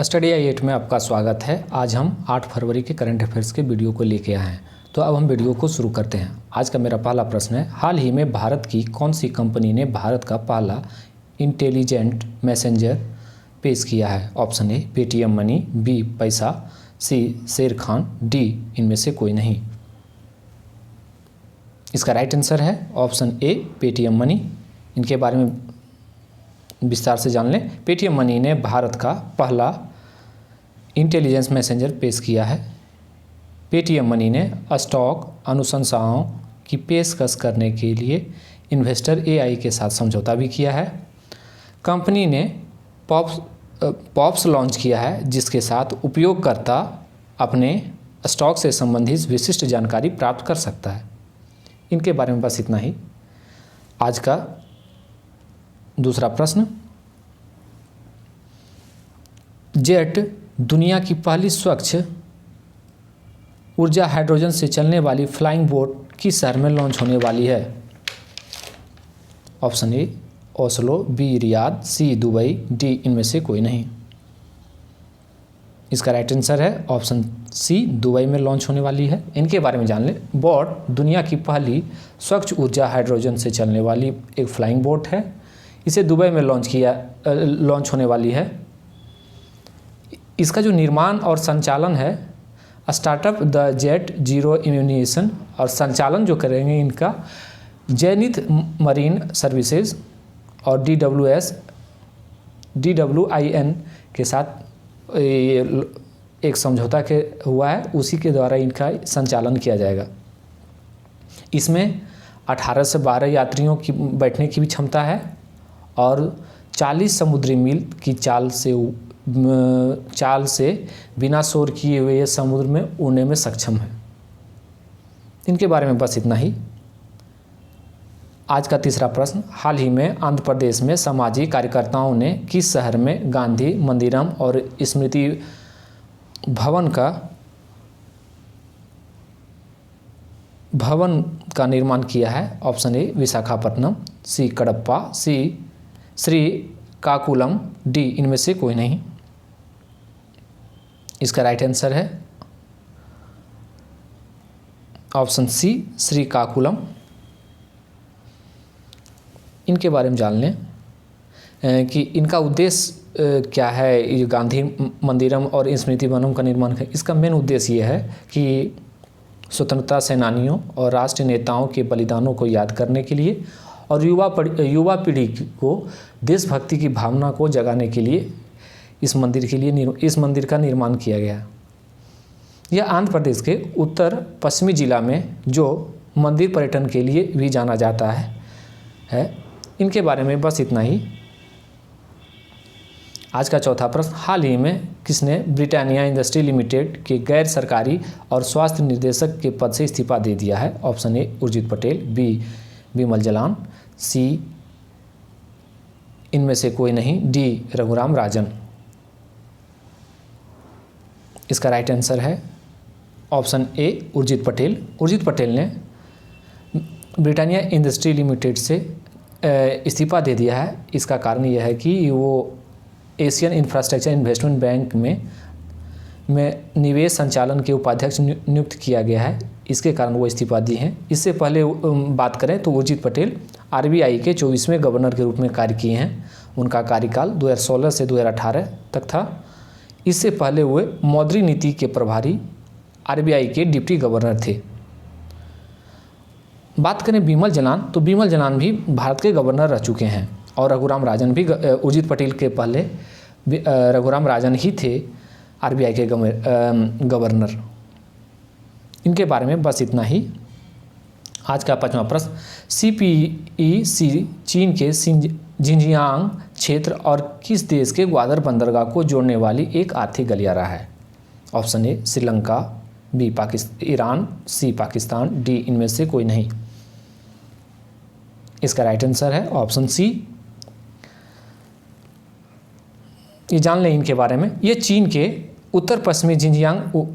Study आई 8 में आपका स्वागत है। आज हम 8 फरवरी के करंट अफेयर्स के वीडियो को लेके आए हैं। तो अब हम वीडियो को शुरू करते हैं। आज का मेरा पहला प्रश्न है, हाल ही में भारत की कौन सी कंपनी ने भारत का पहला इंटेलिजेंट मैसेंजर पेश किया है? Option A Paytm money, B पैसा, सी शेर खान, डी इनमें से कोई नहीं। इसका राइट आंसर है ऑप्शन ए पेटीएम मनी। इनके बारे में विस्तार से जान लें। पेटीएम मनी ने भारत का पहला इंटेलिजेंस मैसेंजर पेश किया है। पेटीएम मनी ने स्टॉक अनुशंसाओं की पेशकश करने के लिए इन्वेस्टर एआई के साथ समझौता भी किया है। कंपनी ने पॉप्स लॉन्च किया है, जिसके साथ उपयोगकर्ता अपने स्टॉक से संबंधित विशिष्ट जानकारी प्राप्त कर सकता है। इनके बारे में बस इतना ही। आज का दूसरा प्रश्न, जेट दुनिया की पहली स्वच्छ ऊर्जा हाइड्रोजन से चलने वाली फ्लाइंग बोट किस शहर में लॉन्च होने वाली है? Option A Oslo, B Riyadh, C Dubai, D इनमें से कोई नहीं। इसका राइट आंसर है ऑप्शन सी दुबई में लॉन्च होने वाली है। इनके बारे में जान लें। बोट दुनिया की पहली स्वच्छ ऊर्जा हाइड्रोजन से चलने वाली एक फ्लाइंग बोट है। इसे दुबई में लॉन्च होने वाली है। इसका जो निर्माण और संचालन है स्टार्टअप द जेट जीरो इम्यूनिएशन, और संचालन जो करेंगे इनका जेनिथ मरीन सर्विसेज और DWIN के साथ एक समझौता के हुआ है, उसी के द्वारा इनका संचालन किया जाएगा। इसमें 18 से 12 यात्रियों की बैठने की भी क्षमता है और 40 समुद्री मील की चाल से बिना शोर किए हुए ये समुद्र में उड़ने में सक्षम है। इनके बारे में बस इतना ही। आज का तीसरा प्रश्न, हाल ही में आंध्र प्रदेश में सामाजिक कार्यकर्ताओं ने किस शहर में गांधी मंदिरम और स्मृति भवन का निर्माण किया है? Option A Visakhapatnam, C Kadapa, C Srikakulam, D इनमें से कोई नहीं। इसका राइट आंसर है ऑप्शन सी श्रीकाकुलम। इनके बारे में जान लें कि इनका उद्देश्य क्या है। ये गांधी मंदिरम और स्मृति वनम का निर्माण है। इसका मेन उद्देश्य ये है कि स्वतंत्रता सेनानियों और राष्ट्रीय नेताओं के बलिदानों को याद करने के लिए और युवा पीढ़ी को देशभक्ति की भावना को जगाने के लिए इस मंदिर का निर्माण किया गया। यह आंध्र प्रदेश के उत्तर पश्चिमी जिला में जो मंदिर पर्यटन के लिए भी जाना जाता है। इनके बारे में बस इतना ही। आज का चौथा प्रश्न, हाल ही में किसने ब्रिटानिया इंडस्ट्री लिमिटेड के गैर सरकारी और स्वास्थ्य निर्देशक के पद से इस्तीफा दे दिया है? Option A Urjit Patel, B Bimal Jalan, C इनमें से कोई नहीं, डी रघुराम राजन। इसका राइट आंसर है ऑप्शन ए उर्जित पटेल। उर्जित पटेल ने ब्रिटानिया इंडस्ट्री लिमिटेड से इस्तीफा दे दिया है। इसका कारण यह है कि वो एशियन इंफ्रास्ट्रक्चर इन्वेस्टमेंट बैंक में निवेश संचालन के उपाध्यक्ष नियुक्त किया गया है। इसके कारण वो इस्तीफा दी हैं। इससे पहले बात करें तो उर्जित पटेल RBI के 24वें गवर्नर के रूप में कार्य किए हैं। उनका कार्यकाल 2016 से 2018 तक था। इससे पहले वे मौद्रिक नीति के प्रभारी RBI के डिप्टी गवर्नर थे। बात करें विमल जलान, तो विमल जलान भी भारत के गवर्नर रह चुके हैं और रघुराम राजन भी उर्जित पटेल के पहले रघुराम राजन ही थे RBI के गवर्नर। इनके बारे में बस इतना ही। आज का पांचवा प्रश्न, CPEC चीन के जिंजियांग क्षेत्र और किस देश के ग्वादर बंदरगाह को जोड़ने वाली एक आर्थिक गलियारा है? Option A Sri Lanka, B Iran, C Pakistan, D इनमें से कोई नहीं। इसका राइट आंसर है ऑप्शन सी। ये जान लें इनके बारे में। ये चीन के उत्तर पश्चिमी जिंजियांग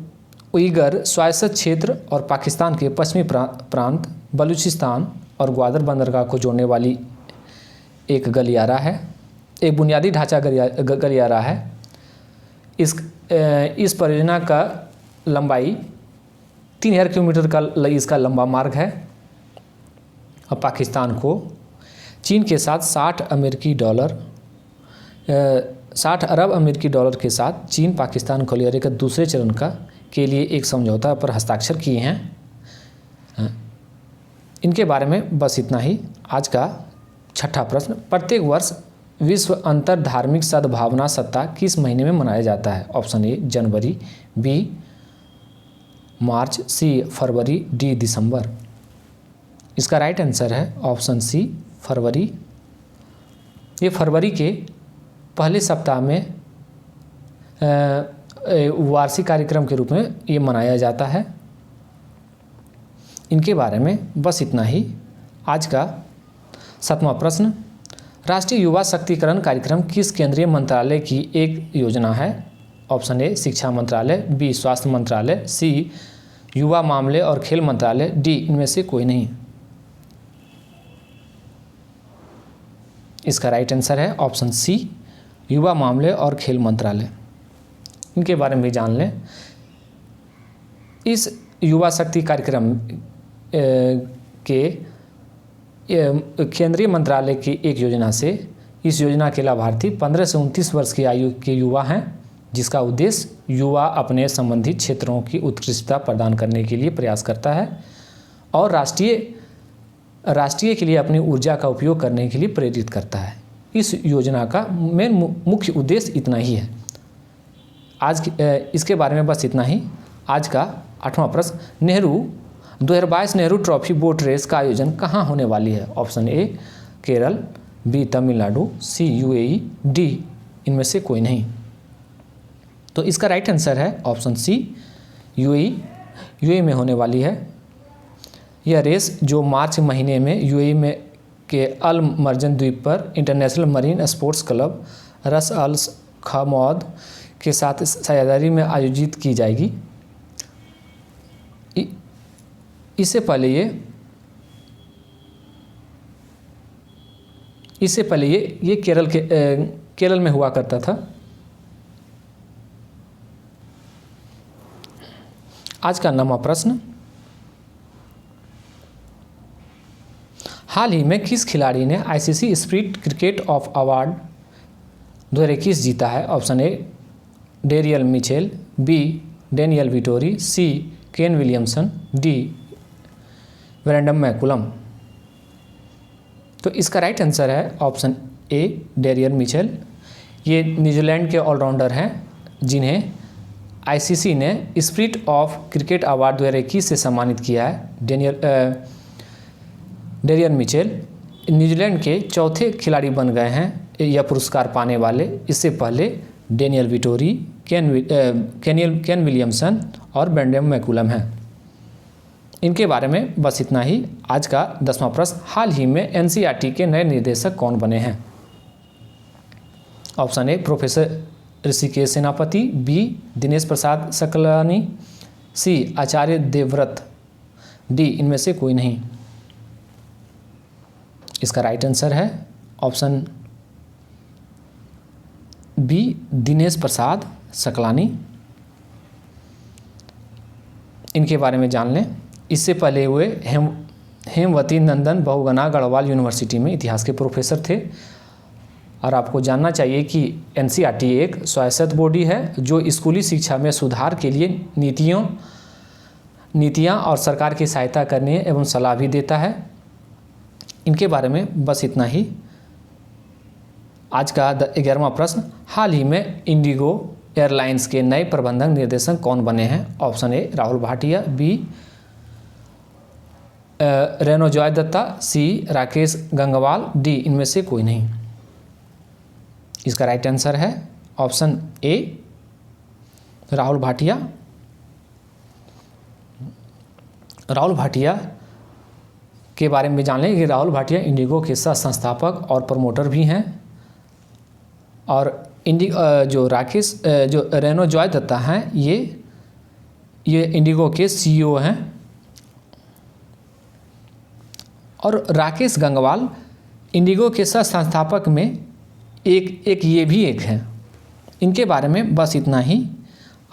उइगर स्वायत्त क्षेत्र और पाकिस्तान के पश्चिमी प्रांत बलूचिस्तान और ग्वादर बंदरगाह को जोड़ने वाली एक गलियारा है, एक बुनियादी ढांचा गलियारा है। इस परियोजना का लंबाई 3000 किलोमीटर का इसका लंबा मार्ग है। और पाकिस्तान को चीन के साथ 60 अरब अमेरिकी डॉलर के साथ चीन पाकिस्तान कॉरिडोर के दूसरे चरण के लिए एक समझौता पर हस्ताक्षर किए हैं। इनके बारे में बस इतना ही। आज का छठा प्रश्न, प्रत्येक वर्ष विश्व अंतर धार्मिक सद्भावना सप्ताह किस महीने में मनाया जाता है? ऑप्शन ए जनवरी, बी मार्च, सी फरवरी, डी दिसंबर। इसका राइट आंसर है ऑप्शन सी फरवरी। ये फरवरी के पहले सप्ताह में वार्षिक कार्यक्रम के रूप में ये मनाया जाता है। इनके बारे में बस इतना ही। आज का सातवां प्रश्न, राष्ट्रीय युवा शक्तिकरण कार्यक्रम किस केंद्रीय मंत्रालय की एक योजना है? ऑप्शन ए शिक्षा मंत्रालय, बी स्वास्थ्य मंत्रालय, सी युवा मामले और खेल मंत्रालय, डी इनमें से कोई नहीं। इसका राइट आंसर है ऑप्शन सी युवा मामले और खेल मंत्रालय। इनके बारे में भी जान लें। इस युवा शक्ति कार्यक्रम के केंद्रीय मंत्रालय की एक योजना से इस योजना के लाभार्थी 15 से 29 वर्ष की आयु के युवा हैं, जिसका उद्देश्य युवा अपने संबंधित क्षेत्रों की उत्कृष्टता प्रदान करने के लिए प्रयास करता है और राष्ट्रीय के लिए अपनी ऊर्जा का उपयोग करने के लिए प्रेरित करता है। इस योजना का मेन मुख्य उद्देश्य इतना ही है। इसके बारे में बस इतना ही। आज का आठवां प्रश्न, 2022 नेहरू ट्रॉफी बोट रेस का आयोजन कहाँ होने वाली है? Option A Kerala, B Tamil Nadu, C UAE, D इनमें से कोई नहीं। तो इसका राइट आंसर है ऑप्शन सी यूएई में होने वाली है। यह रेस जो मार्च महीने में यूएई में के अल मर्जन द्वीप पर इंटरनेशनल मरीन स्पोर्ट्स क्लब रस अल खमौद के साथ साझेदारी में आयोजित की जाएगी। इससे पहले ये केरल में हुआ करता था। आज का 9वां प्रश्न, हाल ही में किस खिलाड़ी ने ICC spirit cricket of award 2021 जीता है? Option A Daryl Mitchell, B Daniel Vettori, C Kane Williamson, D Brendon McCullum. तो इसका राइट आंसर है ऑप्शन ए डेरियल मिचेल। ये न्यूजीलैंड के ऑलराउंडर हैं जिन्हें आईसीसी ने स्पिरिट ऑफ क्रिकेट अवार्ड 2021 से सम्मानित किया है। डेरियल मिचेल न्यूजीलैंड के चौथे खिलाड़ी बन गए हैं यह पुरस्कार पाने वाले। इससे पहले डेनियल विटोरी, केन विलियमसन और ब्रैंडम मैकुलम हैं। इनके बारे में बस इतना ही। आज का 10वां प्रश्न, हाल ही में एनसीईआरटी के नए निर्देशक कौन बने हैं? ऑप्शन ए प्रोफेसर ऋषिकेश सेनापति, बी दिनेश प्रसाद सकलानी, सी आचार्य देवव्रत, डी इनमें से कोई नहीं। इसका राइट आंसर है ऑप्शन बी दिनेश प्रसाद सकलानी। इनके बारे में जान लें। इससे पहले हुए हेमवती नंदन बहुगुणा गढ़वाल यूनिवर्सिटी में इतिहास के प्रोफेसर थे। और आपको जानना चाहिए कि एनसीईआरटी एक स्वायत्त बॉडी है जो स्कूली शिक्षा में सुधार के लिए नीतियाँ और सरकार की सहायता करने एवं सलाह भी देता है। इनके बारे में बस इतना ही। आज का 11वां प्रश्न, हाल ही में इंडिगो एयरलाइंस के नए प्रबंधक निर्देशक कौन बने हैं? Option A Rahul Bhatia, B Ronojoy Dutta, C Rakesh Gangwal, D इनमें से कोई नहीं। इसका राइट आंसर है ऑप्शन ए राहुल भाटिया। राहुल भाटिया के बारे में जान लें कि राहुल भाटिया इंडिगो के सह संस्थापक और प्रमोटर भी हैं। और जो रेणुजॉय दत्ता हैं ये इंडिगो के सीईओ हैं। और राकेश गंगवाल इंडिगो के सह संस्थापक में एक हैं। इनके बारे में बस इतना ही।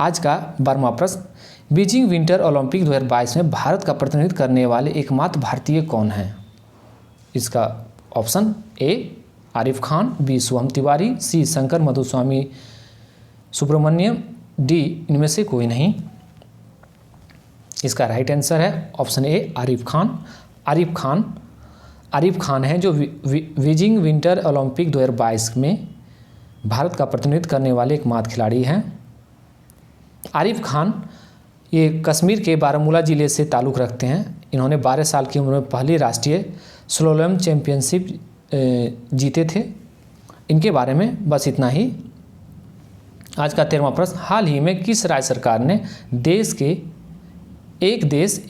आज का 12वां प्रश्न, बीजिंग विंटर ओलंपिक 2022 में भारत का प्रतिनिधित्व करने वाले एकमात्र भारतीय कौन हैं? इसका option A Arif Khan, B Shubham Tiwari, C Shankar Madhuswamy Subramaniam, D इनमें से कोई नहीं। इसका राइट आंसर है ऑप्शन ए आरिफ खान। आरिफ खान है जो बीजिंग विंटर ओलंपिक 2022 में भारत का प्रतिनिधित्व करने वाले एकमात्र खिलाड़ी हैं। आरिफ खान ये कश्मीर के बारामूला ज़िले से ताल्लुक़ रखते हैं। इन्होंने 12 साल की उम्र में पहली राष्ट्रीय स्लोलम चैम्पियनशिप जीते थे। इनके बारे में बस इतना ही। आज का 13वां प्रश्न, हाल ही में किस राज्य सरकार ने देश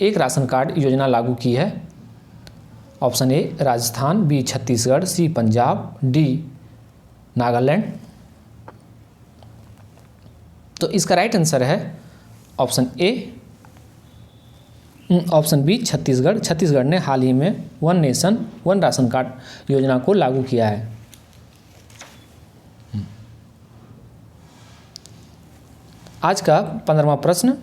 एक राशन कार्ड योजना लागू की है? Option A Rajasthan, B Chhattisgarh, C Punjab, D Nagaland. तो इसका राइट आंसर है ऑप्शन बी छत्तीसगढ़। छत्तीसगढ़ ने हाल ही में one nation one ration card योजना को लागू किया है। आज का 15वां प्रश्न,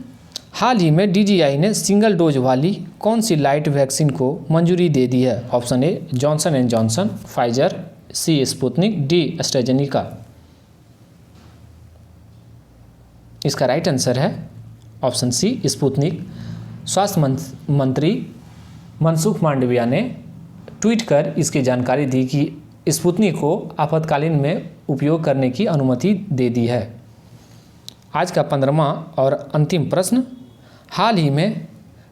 हाल ही में DGI ने सिंगल डोज वाली कौन सी लाइट वैक्सीन को मंजूरी दे दी है? Option A Johnson and Johnson, Pfizer, C Sputnik, D AstraZeneca. इसका राइट आंसर है ऑप्शन सी स्पुतनिक। स्वास्थ्य मंत्री मनसुख मांडविया ने ट्वीट कर इसकी जानकारी दी कि स्पुतनिक को आपातकालीन में उपयोग करने की अनुमति दे दी है। आज का 15वां और अंतिम प्रश्न, हाल ही में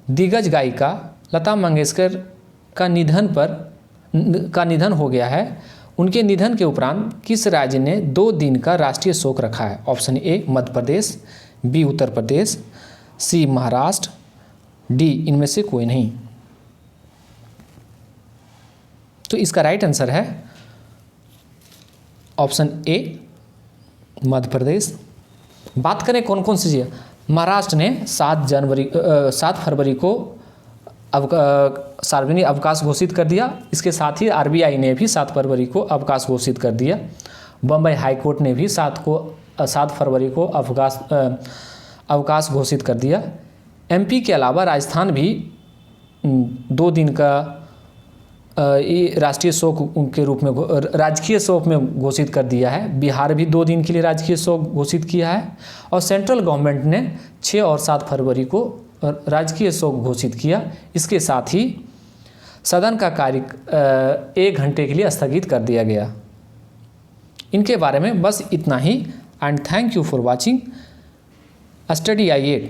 दिग्गज गायिका लता मंगेशकर का निधन हो गया है। उनके निधन के उपरांत किस राज्य ने 2 दिन का राष्ट्रीय शोक रखा है? Option A Madhya Pradesh, B Uttar Pradesh, C Maharashtra, D इनमें से कोई नहीं। तो इसका राइट आंसर है ऑप्शन ए मध्य प्रदेश। बात करें कौन कौन सी चीज़, महाराष्ट्र ने 7 फरवरी को सार्वजनिक अवकाश घोषित कर दिया। इसके साथ ही RBI ने भी 7 फरवरी को अवकाश घोषित कर दिया। बम्बई हाईकोर्ट ने भी 7 फरवरी को अवकाश घोषित कर दिया। MP के अलावा राजस्थान भी 2 दिन का राष्ट्रीय शोक के रूप में राजकीय शोक में घोषित कर दिया है। बिहार भी 2 दिन के लिए राजकीय शोक घोषित किया है और सेंट्रल गवर्नमेंट ने 6 और 7 फरवरी को राजकीय शोक घोषित किया। इसके साथ ही सदन का कार्य 1 घंटे के लिए स्थगित कर दिया गया। इनके बारे में बस इतना ही। And thank you for watching study I8।